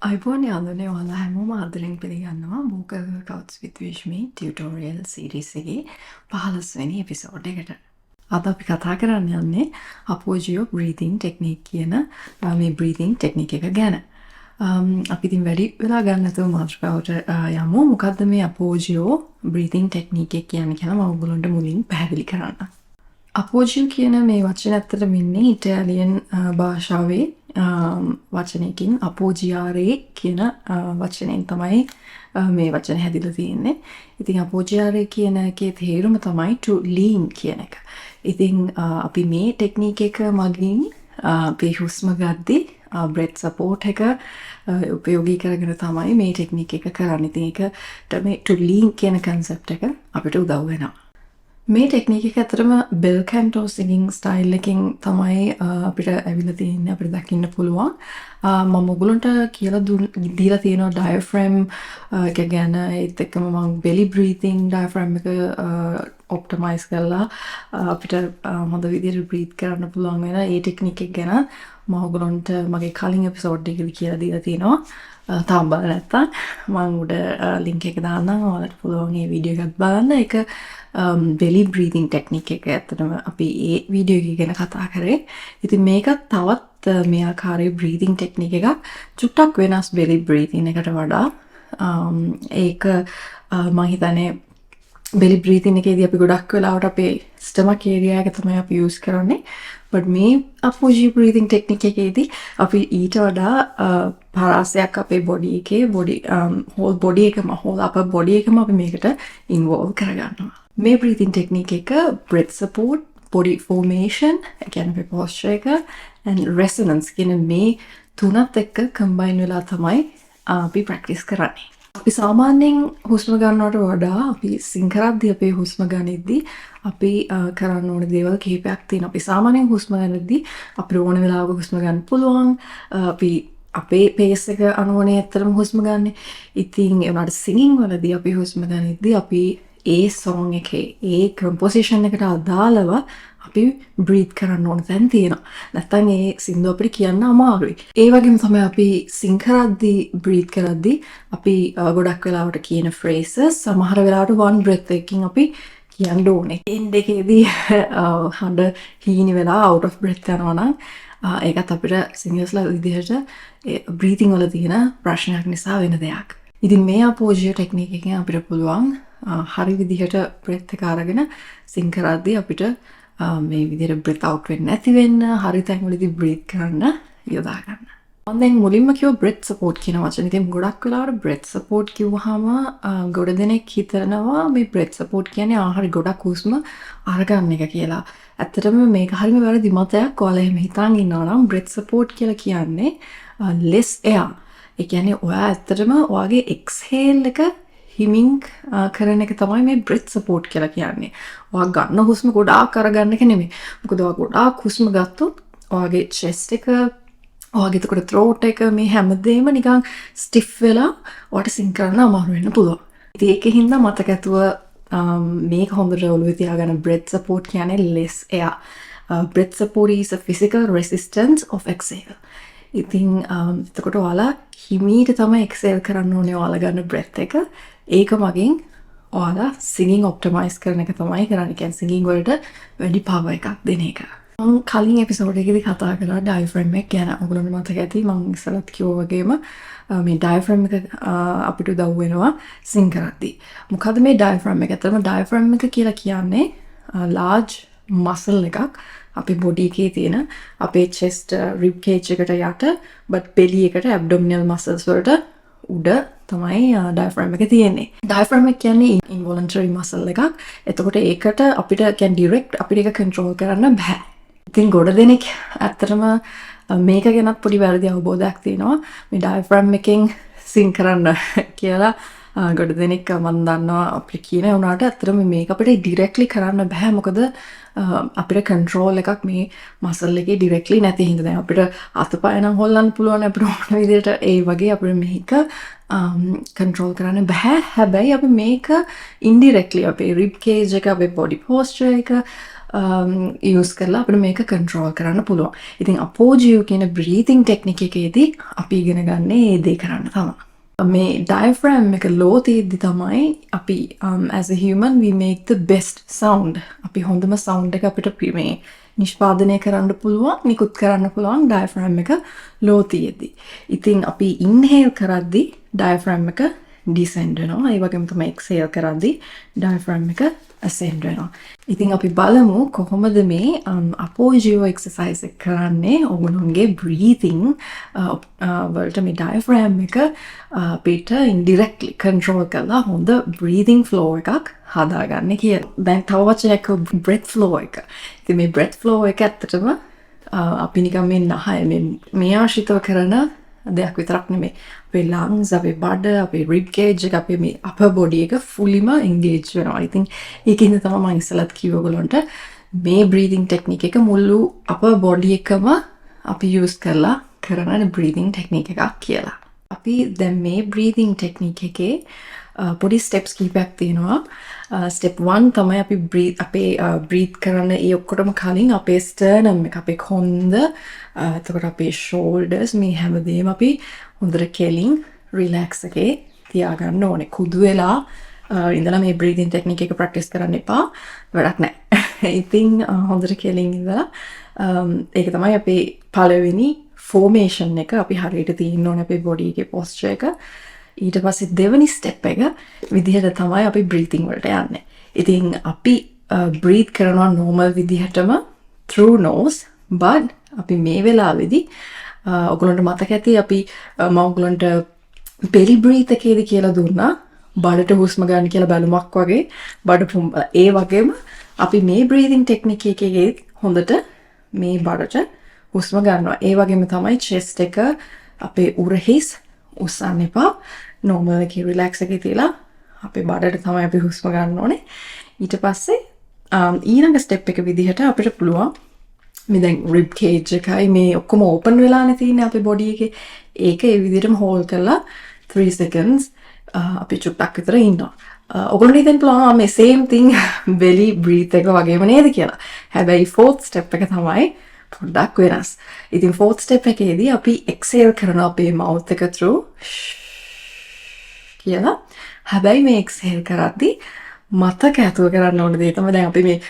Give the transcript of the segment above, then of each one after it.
අයිබෝන් යාළුවනේ ඔයාලා හැමෝම ආදරෙන් පිළිගන්නවා Vocal Workouts with Vishmi tutorial series එකේ 15 වෙනි එපිසෝඩ් එකට. අද අපි කතා කරන්න යන්නේ Appoggio breathing technique කියන මේ breathing technique එක ගැන. අපි ඉතින් වැඩි වෙලා ගන්න නැතුව මාතෘකාවට යමු. මොකද්ද මේ Appoggio breathing technique එක කියන්නේ කියලා මම ඔයගොල්ලන්ට මුලින් පැහැදිලි කරන්නම්. Appoggio කියන මේ වචනේ ඇත්තටම ඉන්නේ ඉතාලියන් භාෂාවේ වචනයකින් අපෝජියාරේ කියන වචනයෙන් තමයි මේ වචනේ හැදිලා තියෙන්නේ. ඉතින් අපෝජියාරේ කියන එකේ තේරුම තමයි to lean කියන එක. ඉතින් අපි මේ ටෙක්නික් එක මගින් අපේ හුස්ම ගද්දී breath support එක උපයෝගී කරගෙන තමයි මේ ටෙක්නික් එක කරන්නේ. ඉතින් ඒකට මේ to lean කියන concept එක අපිට උදව් වෙනවා. මේ ටෙක්නික් එක ඇත්තටම bell canto singing style එකකින් තමයි අපිට ඇවිල්ලා තියෙන්නේ අපිට දකින්න පුළුවන්. මම ඔයගලන්ට කියලා දීලා තියෙනවා diaphragm එක ගැන ඒත් එක්කම මම belly breathing diaphragm එක optimize කරලා අපිට හොඳ විදිහට breathe කරන්න පුළුවන් වෙන ඒ ටෙක්නික් එක ගැන මම ඔයගලන්ට මගේ කලින් එපිසෝඩ් එකේදී කියලා දීලා තියෙනවා. තාම බලන්න නැත්නම් මම උඩ link එක දාන්නම්. ඔයාලට පුළුවන් මේ වීඩියෝ එකත් බලන්න. ඒක belly breathing technique එක ඇත්තටම අපි ඒ වීඩියෝ එක ගැන කතා කරේ. ඉතින් මේක තවත් මේ ආකාරයේ breathing technique එකක් චුට්ටක් වෙනස් belly breathing එකට වඩා. ඒක මම හිතන්නේ belly breathing එකේදී අපි ගොඩක් වෙලාවට අපේ stomach area එක තමයි අපි use කරන්නේ. but මේ Appoggio breathing technique එකේදී අපි ඊට වඩා පරාසයක් අපේ body එකේ whole body එකම whole upper body එකම අපි මේකට involve කරගන්නවා. මේ breathing technique එක breath support, body formation, again අපේ posture එක and resonance කියන මේ තුනත් එක්ක combine වෙලා තමයි අපි practice කරන්නේ. අපි සාමාන්‍යයෙන් හුස්ම ගන්නවට වඩා අපි සිං කරද්දී අපේ හුස්ම ගනිද්දී අපි කරන්න ඕන දේවල් කිහිපයක් තියෙනවා. අපි සාමාන්‍යයෙන් හුස්ම ගන්නද්දී අපිට ඕන වෙලාවක හුස්ම ගන්න පුළුවන්. අපි අපේ pace එක අනුවනේ ඇත්තටම හුස්ම ගන්න. ඉතින් ඒ වුණාට singing වලදී අපි හුස්ම ගනිද්දී අපි ඒ song එකේ ඒ composition එකට අදාළව අපි breathe කරන්න ඕන තැන් තියෙනවා. නැත්තම් ඒ සින්දුව අපිට කියන්න අමාරුයි. ඒ වගේම තමයි අපි sing කරද්දී breathe කරද්දී අපි ගොඩක් වෙලාවට කියන phrases සමහර වෙලාවට one breath එකකින් අපි කියන්න ඕනේ. end එකේදී හඬ හීනි වෙලා out of breath යනවා නම් ඒකත් අපිට singersලා විදිහට breathing වල තියෙන ප්‍රශ්නයක් නිසා වෙන දෙයක්. ඉතින් මේ Appoggio technique එකෙන් අපිට පුළුවන් හරි විදිහට breath එක අරගෙන sing කරද්දී අපිට මේ විදිහට breath out වෙන්නේ නැති වෙන්න හරි තැන්වලදී breathe කරන්න යොදා ගන්න. මම දැන් මුලින්ම කිව්ව breath support කියන වචනේ. ඉතින් ගොඩක් වෙලාවට breath support කිව්වහම ගොඩ දෙනෙක් හිතනවා මේ breath support කියන්නේ ආහාර ගොඩක් හුස්ම අරගන්න එක කියලා. ඇත්තටම මේක හරියම වැරදි මතයක්. ඔයාලා එහෙම හිතන් ඉන්නවා නම් breath support කියලා කියන්නේ less air. ඒ කියන්නේ ඔයා ඇත්තටම ඔයාගේ exhale එක හිමින් කරන එක තමයි මේ breath support කියලා කියන්නේ. ඔයා ගන්න හුස්ම ගොඩාක් අරගන්න එක නෙමෙයි. මොකද ඔයා ගොඩාක් හුස්ම ගත්තොත් ඔයාගේ chest එක, ඔයාගේ එතකොට throat එක මේ හැමදේම නිකන් stiff වෙලා ඔයාට sing කරන්න අමාරු වෙන්න පුළුවන්. ඉතින් ඒකෙන් මතක ඇතුව මේක හොඳට ඔළුවේ තියාගන්න breath support කියන්නේ less air. Breath support is a physical resistance of exhale. ඉතින් එතකොට ඔයාලා හිමීට තමයි exhale කරන්න ඕනේ ඔයාලා ගන්න breath එක. ඒක මගින් ඔයාලා singing optimize කරන එක තමයි කරන්නේ. කියන්නේ singing වලට වැඩි power එකක් දෙන එක. මම කලින් එපිසෝඩ් එකේදී කතා කරා diaphragm එක ගැන. ඔයගොල්ලන්ට මතක ඇති මම ඉස්සරත් කිව්වා වගේම මේ diaphragm එක අපිට උදව් වෙනවා sing කරද්දී. මොකද මේ diaphragm එක? ඇත්තටම diaphragm එක කියලා කියන්නේ large muscle එකක්. අපේ body එකේ තියෙන අපේ chest rib cage එකට යට but belly එකට abdominal muscles වලට උඩ තමයි diaphragm එක තියෙන්නේ. diaphragm එක කියන්නේ involuntary muscle එකක්. එතකොට ඒකට අපිට කියන්නේ direct අපිට ඒක control කරන්න බෑ. ඉතින් ගොඩ දෙනෙක් ඇත්තටම මේක ගැනත් පොඩි වැරදි අවබෝධයක් තියෙනවා. මේ diaphragm එකෙන් sing කරන්න කියලා ගොඩ දෙනෙක් මම දන්නවා අපිට කියන උනාට ඇත්තටම මේක අපිට directly කරන්න බෑ. මොකද අපිට control එකක් මේ muscle එකේ directly නැති හින්දා දැන් අපිට අතපය නම් හොල්ලන්න පුළුවන් අපිට ඕන විදිහට ඒ වගේ අපිට මේක control කරන්න බෑ. හැබැයි අපි මේක indirectly අපේ rib cage එක, අපේ body posture එක, use කරලා අපිට මේක control කරන්න පුළුවන්. ඉතින් Appoggio කියන breathing technique එකේදී අපි ඉගෙන ගන්න ඒ දේ කරන්න තමයි. මේ diaphragm එක low තියෙද්දි තමයි අපි as a human we make the best sound. අපි හොඳම sound එක අපිට මේ නිෂ්පාදනය කරන්න පුළුවන්, නිකුත් කරන්න පුළුවන් diaphragm එක low තියෙද්දි. ඉතින් අපි inhale කරද්දි diaphragm එක descend වෙනවා. ඒ වගේම තමයි exhale කරද්දි diaphragm එක ascend වෙනවා. ඉතින් අපි බලමු කොහොමද මේ Appoggio exercise එක කරන්නේ ඔයගොල්ලෝගේ breathing වලට මේ diaphragm එක අපිට indirectly control කරලා හොඳ breathing flow එකක් හදාගන්න කියලා. දැන් තව වචනයක් breath flow එක. ඉතින් මේ breath flow එක ඇත්තටම අපි නිකන් මේ නහය මේ ආශ්‍රිතව කරන දෙයක් විතරක් නෙමෙයි. අපේ lungs, අපේ බඩ, අපේ rib cage එක, අපේ මේ upper body එක fullyම engage වෙනවා. ඉතින් ඒකින්ද තමයි මම ඉස්සලත් කිව්ව ඔයගොල්ලන්ට මේ breathing technique එක මුළු upper body එකම අපි use කරලා කරන breathing technique එකක් කියලා. අපි දැන් මේ breathing technique එකේ පොඩි steps කීපයක් තියෙනවා. step 1 තමයි අපි breathe කරන ඒ ඔක්කොටම කලින් අපේ sternum එක, අපේ කොන්ද, එතකොට අපේ shoulders මේ හැමදේම අපි හොඳට කෙලින් relax එකේ තියාගන්න ඕනේ. කුදු වෙලා ඉඳලා මේ breathing technique එක practice කරන්න එපා. වැඩක් නැහැ. ඉතින් හොඳට කෙලින් ඉඳලා ඒක තමයි අපේ පළවෙනි formation එක. අපි හරියට තියෙන්න ඕනේ අපේ body එකේ posture එක. ඊට පස්සේ දෙවෙනි step එක විදිහට තමයි අපි breathing වලට යන්නේ. ඉතින් අපි breathe කරනවා normal විදිහටම through nose, but අපි මේ වෙලාවේදී ඔයගොල්ලන්ට මතක ඇති අපි මම ඔයගොල්ලන්ට belly breathe එකේදී කියලා දුන්නා බඩට හුස්ම ගන්න කියලා බැලුමක් වගේ බඩ පුම්බලා. ඒ වගේම අපි මේ breathing technique එකේ හොඳට මේ බඩට හුස්ම ගන්නවා. ඒ වගේම තමයි chest එක අපේ උරහිස් උස්සන්න එපා. normal එකේ relax එකේ තියලා අපේ බඩට තමයි අපි හුස්ම ගන්න ඕනේ. ඊට පස්සේ ඊළඟ step එක විදිහට අපිට පුළුවන් මේ දැන් rib cage එකයි මේ ඔක්කොම open වෙලානේ තියෙන්නේ අපේ body එකේ. ඒක ඒ විදිහටම hold කරලා 3 seconds අපි චුට්ටක් විතර ඉන්නවා. ඔයගොල්ලෝ හිතන්න පුළුවන් මේ same thing belly breathe එක වගේම නේද කියලා. හැබැයි fourth step එක තමයි පොඩ්ඩක් වෙනස්. ඉතින් fourth step එකේදී අපි exhale කරන අපේ mouth එක through කියලා. හැබැයි මේ exhale කරද්දී මතක ඇතුව කරන්න ඕන දේ තමයි දැන් අපි මේ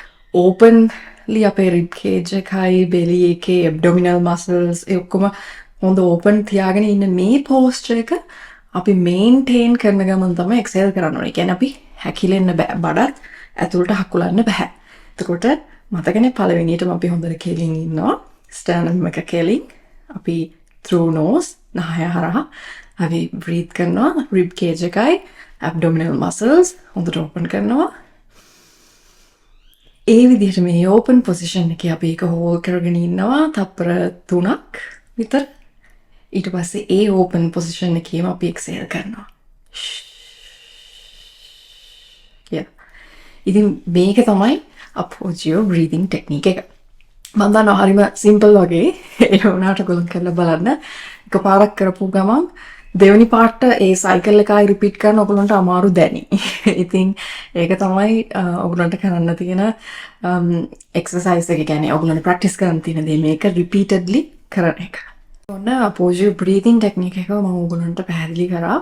openly අපේ rib cage එකයි belly එකේ abdominal muscles ඒ ඔක්කොම හොඳ open තියාගෙන ඉන්න මේ posture එක අපි maintain කරන ගමන් තමයි exhale කරන්න ඕනේ. කියන්නේ අපි හැකිලෙන්න බෑ. බඩත් ඇතුළට හකුලන්න බෑ. එතකොට මතකනේ පළවෙනියටම අපි හොඳට කෙලින් ඉන්නවා. sternum එක කෙලින්. අපි through nose නහය හරහා අපි breathe කරනවා. rib cage එකයි abdominal muscles හොඳට open කරනවා. ඒ විදිහට මේ open position එකේ අපි ඒක hold කරගෙන ඉන්නවා තප්පර 3ක් විතර. ඊට පස්සේ ඒ open position එකේම අපි exhale කරනවා. ඉතින් මේක තමයි Appoggio breathing technique එක. මම දන්නවා හරිම simple වගේ. ඒ වුණාට ඔයගොල්ලෝ කරලා බලන්න. එකපාරක් කරපු ගමන් දෙවෙනි පාර්ට් ඒ cycle එකයි repeat කරන ඔයගොල්ලන්ට අමාරු දැනි. ඉතින් ඒක තමයි ඔයගොල්ලන්ට කරන්න තියෙන exercise එක. කියන්නේ ඔයගොල්ලන්ට practice කරන්න තියෙන දේ මේක repeatedly කරන එක. ඔන්න Appoggio breathing technique එක මම ඔයගොල්ලන්ට පැහැදිලි කරා.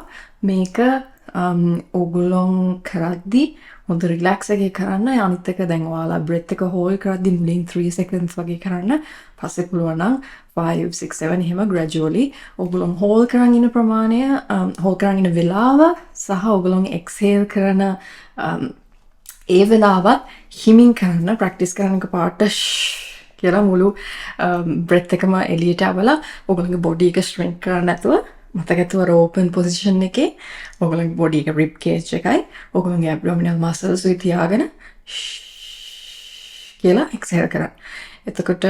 මේක ඔයගොල්ලොන් කරද්දී හොඳ relax එකේ කරන්න. අනිත් එක දැන් ඔයාලා breath එක hold කරද්දී මුලින් 3 seconds වගේ කරන්න. පස්සේ පුළුවන් නම් 5 6 7 එහෙම gradually ඔයගොල්ලොන් hold කරන් ඉන්න ප්‍රමාණය hold කරන් ඉන්න වෙලාව සහ ඔයගොල්ලොන් exhale කරන ඒ වෙලාවත් හිමින් කරන්න practice කරන එක පාට කියලා මුළු breath එකම එළියට අවලා ඔයගොල්ලන්ගේ body එක shrink කරන්න නැතුව මතක ඇතුව open position එකේ ඔයගොල්ලන්ගේ body එක rib cage එකයි ඔයගොල්ලන්ගේ abdominal muscles එක තියාගෙන කියලා exhale කරන්න. එතකොට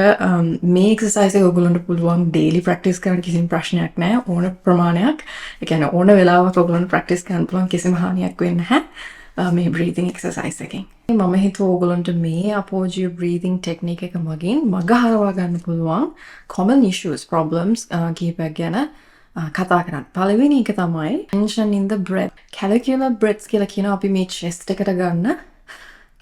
මේ exercise එක ඔයගොල්ලන්ට පුළුවන් daily practice කරන්න කිසිම ප්‍රශ්නයක් නැහැ. ඕන ප්‍රමාණයක්. ඒ කියන්නේ ඕන වෙලාවක ඔයගොල්ලන්ට practice කරන්න පුළුවන් කිසිම හානියක් වෙන්නේ නැහැ. මේ breathing exercise එකෙන්. මම හිතුවා ඔයගොල්ලන්ට මේ Appoggio breathing technique එක මගින් මග හරවා ගන්න පුළුවන් common issues problems කීපයක් ගැන කතා කරන්න. පළවෙනි එක තමයි tension in the breath. Calculate breaths කියලා කියන අපි මේ chest එකට ගන්න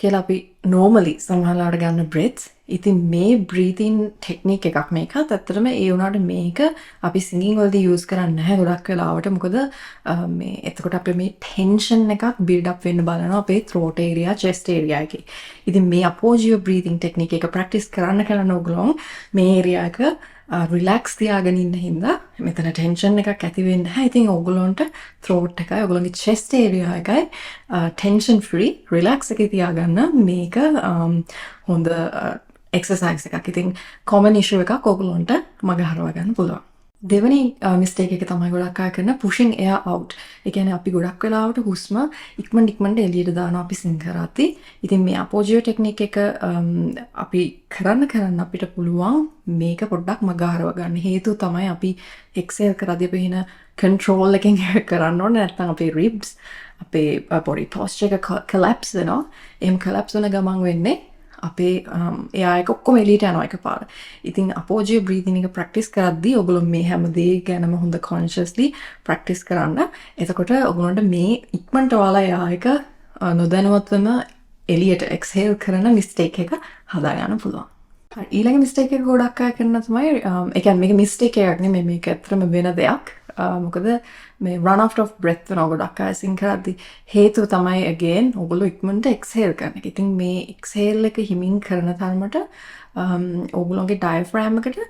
කියලා අපි normally සමහරලාට ගන්න breaths. ඉතින් මේ breathing technique එකක් මේකත් ඇත්තටම ඒ වුණාට මේක අපි singing වලදී use කරන්නේ නැහැ ගොඩක් වෙලාවට. මොකද මේ එතකොට අපේ මේ tension එකක් build up වෙන්න බලනවා අපේ throat area, chest area එකේ. ඉතින් මේ Appoggio breathing technique එක practice කරන්න ඕගොල්ලෝ මේ area එක රිලැක්ස් තියාගෙන ඉන්න හින්දා මෙතන ටෙන්ෂන් එකක් ඇති වෙන්නේ නැහැ. ඉතින් ඕගොල්ලන්ට throat එකයි ඕගොල්ලන්ගේ chest area එකයි tension free relax එකේ තියාගන්න මේක හොඳ exercise එකක්. ඉතින් common issue එකක් ඕගොල්ලන්ට මග හරවා ගන්න පුළුවන්. දෙවැනි mistake එක තමයි ගොඩක් අය කරන pushing air out. ඒ කියන්නේ අපි ගොඩක් වෙලාවට හුස්ම ඉක්මනට එළියට දානවා අපි sing කරද්දී. ඉතින් මේ Appoggio technique එක අපි කරන්න අපිට පුළුවන් මේක පොඩ්ඩක් මග හරව ගන්න. හේතුව තමයි අපි exhale කරද්දී අපි එන control එකෙන් කරන්න ඕනේ. නැත්නම් අපේ ribs අපේ body posture එක collapse වෙනවා. එහෙම collapse වෙන ගමන් වෙන්නේ අපේ එයා එක ඔක්කොම එළියට යනවා එකපාර. ඉතින් Appoggio breathing එක practice කරද්දී ඔයගොල්ලෝ මේ හැම දේ ගැනම හොඳ consciously practice කරන්න. එතකොට ඔයගොල්ලන්ට මේ ඉක්මනට ඔයාලා එයා එක නොදැනුවත්වම එළියට exhale කරන mistake එක හදා ගන්න පුළුවන්. ඊළඟ mistake එක ගොඩක් අය කරන තමයි ඒ කියන්නේ මේක mistake එකක් නෙමෙයි මේක ඇත්තටම වෙන දෙයක්. මොකද මේ run out of breath වෙනවා ගොඩක් අය sing කරද්දී. හේතුව තමයි again ඔයගොල්ලෝ ඉක්මනට exhale කරන එක. ඉතින් මේ exhale එක හිමින් කරන තරමට ඔයගොල්ලෝගේ diaphragm එකට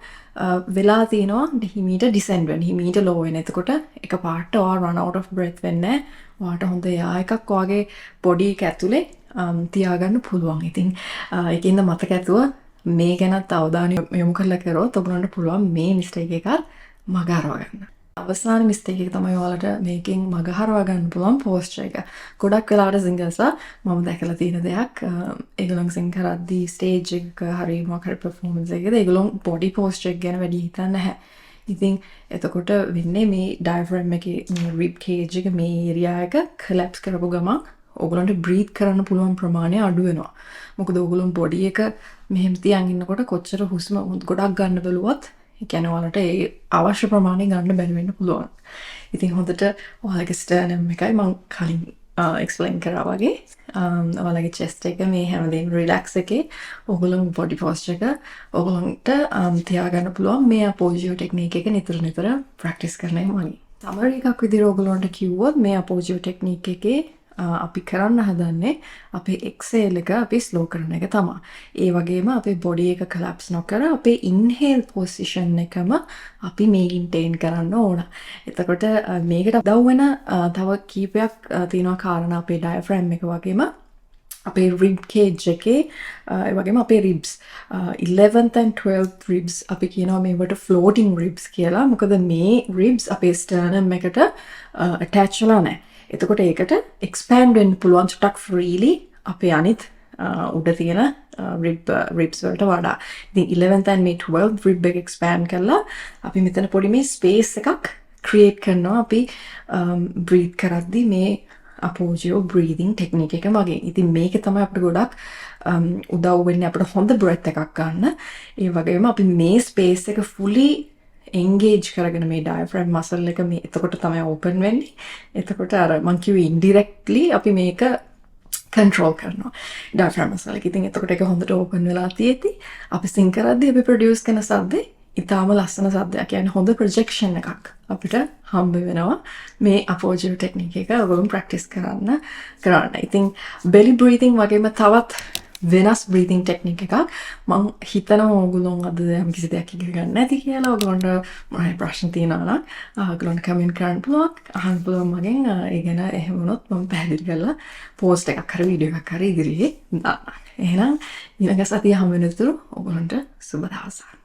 වෙලා තියෙනවා හිමීට descend වෙන හිමීට low වෙන. එතකොට එකපාරට ඔයා run out of breath වෙන්නේ නැහැ. ඔයාට හොඳ යා එකක් ඔයාගේ body එක ඇතුලේ තියාගන්න පුළුවන්. ඉතින් ඒකින්ද මතක ඇතුව මේ ගැනත් අවධානය යොමු කරලා කරොත් ඔයගොල්ලන්ට පුළුවන් මේ mistake එකත් මග හරවා ගන්න. අවසාන mistake එක තමයි ඔයාලට මේකෙන් මග හරවා ගන්න පුළුවන් posture එක. ගොඩක් වෙලාවට singersලා මම දැකලා තියෙන දෙයක් ඒගොල්ලෝ sing කරද්දී stage එක හරි මොකක් හරි performance එකකදී ඒගොල්ලෝ body posture එක ගැන වැඩි හිතන්නේ නැහැ. ඉතින් එතකොට වෙන්නේ මේ diaphragm එකේ මේ rib cage එක මේ area එක collapse කරපු ගමන් ඔයගොල්ලන්ට breathe කරන්න පුළුවන් ප්‍රමාණය අඩු වෙනවා. මොකද ඔයගොල්ලෝ body එක මෙහෙම තියන් ඉන්නකොට කොච්චර හුස්ම ගොඩක් ගන්න බැලුවත් ඒ කියන්නේ ඔයාලට ඒ අවශ්‍ය ප්‍රමාණය ගන්න බැරි වෙන්න පුළුවන්. ඉතින් හොඳට ඔයාලගේ sternum එකයි මම කලින් explain කරා වගේ ඔයාලගේ chest එක මේ හැමදේම relax එකේ ඔයගොල්ලෝ body posture එක ඔයගොල්ලන්ට තියාගන්න පුළුවන් මේ Appoggio technique එක නිතර practice කරන මගින්. summary එකක් විදිහට ඔයගොල්ලන්ට කිව්වොත් මේ Appoggio technique එකේ අපි කරන්න හදන්නේ අපේ exhale එක අපි slow කරන එක තමයි. ඒ වගේම අපේ body එක collapse නොකර අපේ inhale position එකම අපි maintain කරන්න ඕන. එතකොට මේකට උදව් වෙන තව කීපයක් තියෙනවා කාරණා අපේ diaphragm එක වගේම අපේ rib cage එකේ ඒ වගේම අපේ ribs 11th and 12th ribs අපි කියනවා මේවට floating ribs කියලා. මොකද මේ ribs අපේ sternum එකට attach වෙලා නැහැ. එතකොට ඒකට expand වෙන්න පුළුවන් චුට්ටක් freely අපේ අනිත් උඩ තියෙන ribs වලට වඩා. ඉතින් 11th and මේ 12th rib එක expand කරලා අපි මෙතන පොඩි මේ space එකක් create කරනවා අපි breathe කරද්දී මේ Appoggio breathing technique එක වගේ. ඉතින් මේක තමයි අපිට ගොඩක් උදව් වෙන්නේ අපිට හොඳ breath එකක් ගන්න. ඒ වගේම අපි මේ space එක fully engage කරගෙන මේ diaphragm muscle එක මේ එතකොට තමයි open වෙන්නේ. එතකොට අර මං කිව්වේ indirectly අපි මේක control කරනවා diaphragm muscle එක. ඉතින් එතකොට ඒක හොඳට open වෙලා තියෙද්දි අපි sing කරද්දී අපි produce කරන සද්දේ ඉතාලම ලස්සන සද්දයක්. කියන්නේ හොඳ projection එකක් අපිට හම්බ වෙනවා මේ Appoggio technique එක ඔයගොල්ලෝ practice කරන්න. ඉතින් belly breathing වගේම තවත් වෙනස් breathing technique එකක් මම හිතනවා ඕගොල්ලෝ අද යම් කිසි දෙයක් ඉගෙන ගන්න නැති කියලා ඔයගොල්ලන්ට මොනවයි ප්‍රශ්න තියෙනවා නම් ඔයගොල්ලන්ට කමෙන්ට් කරන්න පුළුවන් අහන්න පුළුවන් මගෙන් ඒ ගැන එහෙම වුණොත් මම පැහැදිලි කරලා post එකක් හරි වීඩියෝ එකක් හරි ඉදිරියේ දාන්න. එහෙනම් ඊළඟ සතිය හැම වෙනතුරු ඔයගොල්ලන්ට සුබ දවසක්.